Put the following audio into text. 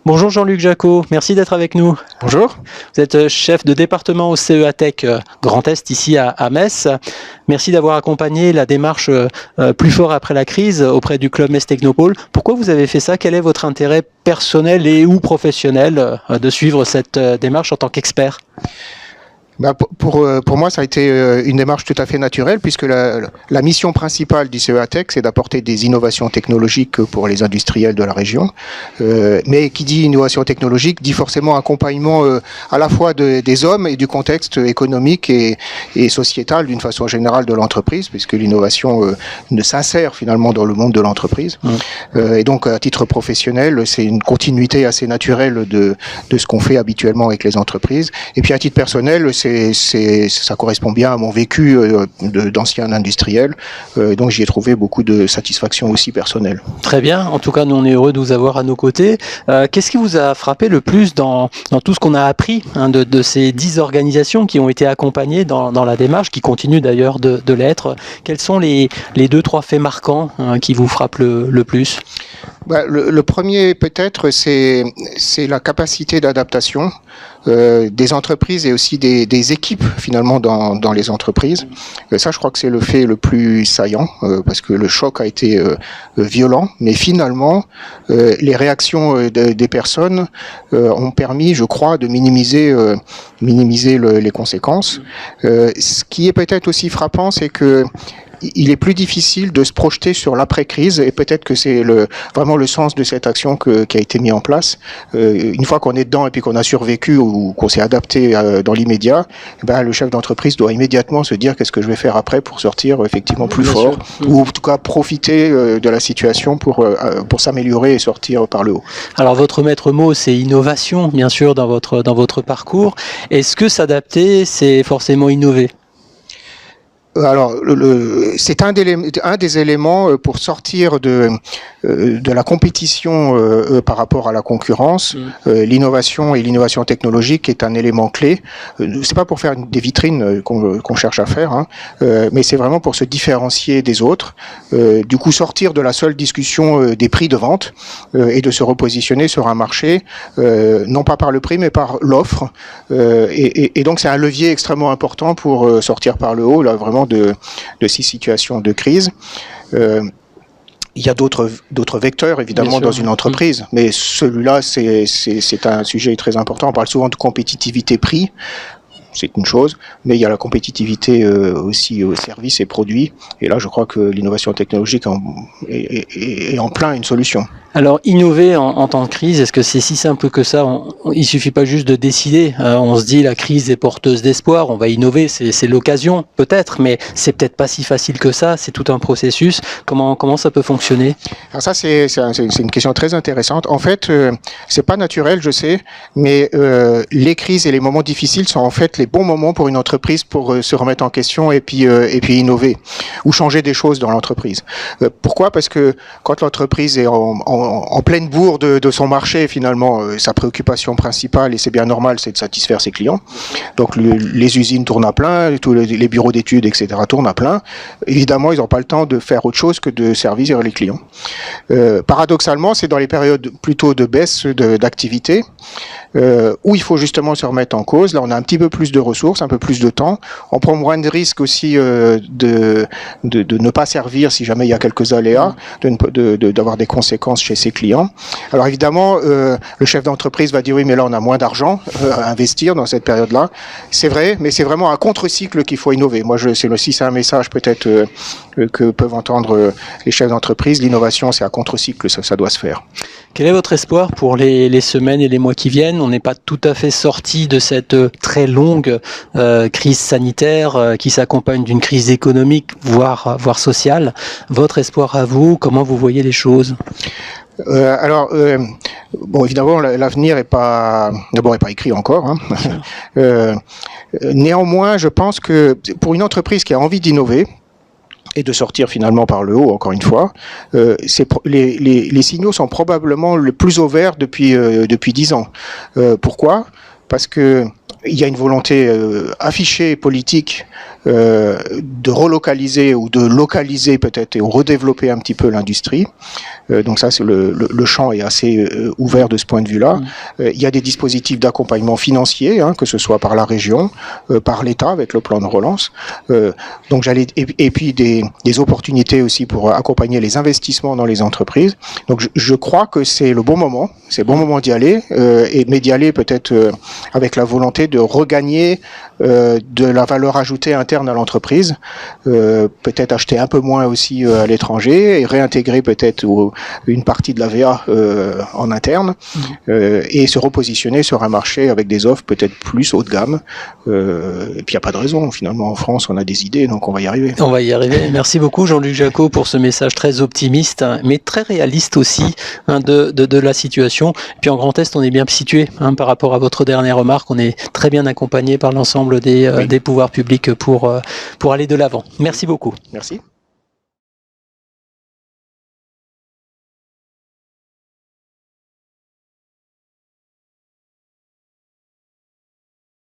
Bonjour Jean-Luc Jacot, merci d'être avec nous. Bonjour. Vous êtes chef de département au CEA Tech Grand Est ici à Metz. Merci d'avoir accompagné la démarche Plus fort après la crise auprès du Club Metz Technopole. Pourquoi vous avez fait ça? Quel est votre intérêt personnel et ou professionnel de suivre cette démarche en tant qu'expert? Pour moi, ça a été une démarche tout à fait naturelle, puisque la mission principale du CEA Tech, c'est d'apporter des innovations technologiques pour les industriels de la région. Mais qui dit innovation technologique dit forcément accompagnement à la fois des hommes et du contexte économique et sociétal d'une façon générale de l'entreprise, puisque l'innovation ne s'insère finalement dans le monde de l'entreprise. Et donc, à titre professionnel, c'est une continuité assez naturelle de ce qu'on fait habituellement avec les entreprises. Et puis, à titre personnel, ça correspond bien à mon vécu d'ancien industriel, donc j'y ai trouvé beaucoup de satisfaction aussi personnelle. Très bien, en tout cas nous on est heureux de vous avoir à nos côtés. Qu'est-ce qui vous a frappé le plus dans tout ce qu'on a appris de ces 10 organisations qui ont été accompagnées dans la démarche, qui continuent d'ailleurs de l'être? Quels sont les 2-3 faits marquants qui vous frappent le plus? Le premier peut-être, c'est la capacité d'adaptation des entreprises et aussi des équipes finalement dans les entreprises. Ça, je crois que c'est le fait le plus saillant, parce que le choc a été violent, mais finalement, les réactions des personnes ont permis, je crois, de minimiser les conséquences. Ce qui est peut-être aussi frappant, c'est que il est plus difficile de se projeter sur l'après-crise, et peut-être que c'est vraiment le sens de cette action qui a été mise en place. Une fois qu'on est dedans et puis qu'on a survécu ou qu'on s'est adapté dans l'immédiat, le chef d'entreprise doit immédiatement se dire qu'est-ce que je vais faire après pour sortir effectivement plus fort, ou en tout cas profiter de la situation pour s'améliorer et sortir par le haut. Alors votre maître mot, c'est innovation, bien sûr, dans votre parcours. Est-ce que s'adapter, c'est forcément innover? Alors, c'est un des éléments pour sortir de la compétition par rapport à la concurrence. L'innovation et l'innovation technologique est un élément clé. C'est pas pour faire des vitrines qu'on cherche à faire, mais c'est vraiment pour se différencier des autres. Du coup, sortir de la seule discussion des prix de vente et de se repositionner sur un marché, non pas par le prix, mais par l'offre. Et donc, c'est un levier extrêmement important pour sortir par le haut, là, vraiment de ces situations de crise. Il y a d'autres vecteurs, évidemment, dans une entreprise, mais celui-là, c'est un sujet très important. On parle souvent de compétitivité prix, c'est une chose, mais il y a la compétitivité aussi services et produits, et là, je crois que l'innovation technologique est en plein une solution. Alors, innover en temps de crise, est-ce que c'est si simple que ça? Il suffit pas juste de décider. On se dit la crise est porteuse d'espoir, on va innover, c'est l'occasion peut-être, mais c'est peut-être pas si facile que ça. C'est tout un processus. Comment ça peut fonctionner? Alors ça, c'est une question très intéressante. En fait, c'est pas naturel, je sais, mais les crises et les moments difficiles sont en fait les bons moments pour une entreprise pour se remettre en question et puis innover ou changer des choses dans l'entreprise. Pourquoi? Parce que quand l'entreprise est en pleine bourre de son marché, finalement, sa préoccupation principale, et c'est bien normal, c'est de satisfaire ses clients. Donc les usines tournent à plein, tous les bureaux d'études, etc. tournent à plein. Évidemment, ils n'ont pas le temps de faire autre chose que de servir les clients. Paradoxalement, c'est dans les périodes plutôt de baisse d'activité, où il faut justement se remettre en cause. Là, on a un petit peu plus de ressources, un peu plus de temps. On prend moins de risques aussi de ne pas servir si jamais il y a quelques aléas, d'avoir des conséquences chez ses clients. Alors évidemment, le chef d'entreprise va dire oui, mais là on a moins d'argent à investir dans cette période-là. C'est vrai, mais c'est vraiment un contre-cycle qu'il faut innover. Moi, c'est un message peut-être que peuvent entendre les chefs d'entreprise. L'innovation, c'est un contre-cycle, ça doit se faire. Quel est votre espoir pour les semaines et les mois qui viennent? On n'est pas tout à fait sorti de cette très longue crise sanitaire qui s'accompagne d'une crise économique, voire sociale. Votre espoir à vous, comment vous voyez les choses? Bon, évidemment, l'avenir est pas écrit encore. Néanmoins, je pense que pour une entreprise qui a envie d'innover et de sortir finalement par le haut, encore une fois, les signaux sont probablement le plus au vert depuis 10 ans. Pourquoi? Parce que il y a une volonté affichée politique de relocaliser ou de localiser peut-être et redévelopper un petit peu l'industrie. Donc ça, c'est le champ est assez ouvert de ce point de vue-là. Il y a des dispositifs d'accompagnement financier, que ce soit par la région, par l'État avec le plan de relance. Donc et puis des opportunités aussi pour accompagner les investissements dans les entreprises. Donc je crois que c'est le bon moment. C'est le bon moment d'y aller, mais d'y aller peut-être avec la volonté de regagner de la valeur ajoutée interne à l'entreprise, peut-être acheter un peu moins aussi à l'étranger et réintégrer peut-être une partie de la VA en interne et se repositionner sur un marché avec des offres peut-être plus haut de gamme. Et puis il n'y a pas de raison, finalement en France on a des idées, donc on va y arriver. On va y arriver. Merci beaucoup Jean-Luc Jacot pour ce message très optimiste, mais très réaliste aussi de la situation. Et puis en Grand Est, on est bien situé par rapport à votre dernière remarque. On est très bien accompagné par l'ensemble des pouvoirs publics pour aller de l'avant. Merci beaucoup. Merci.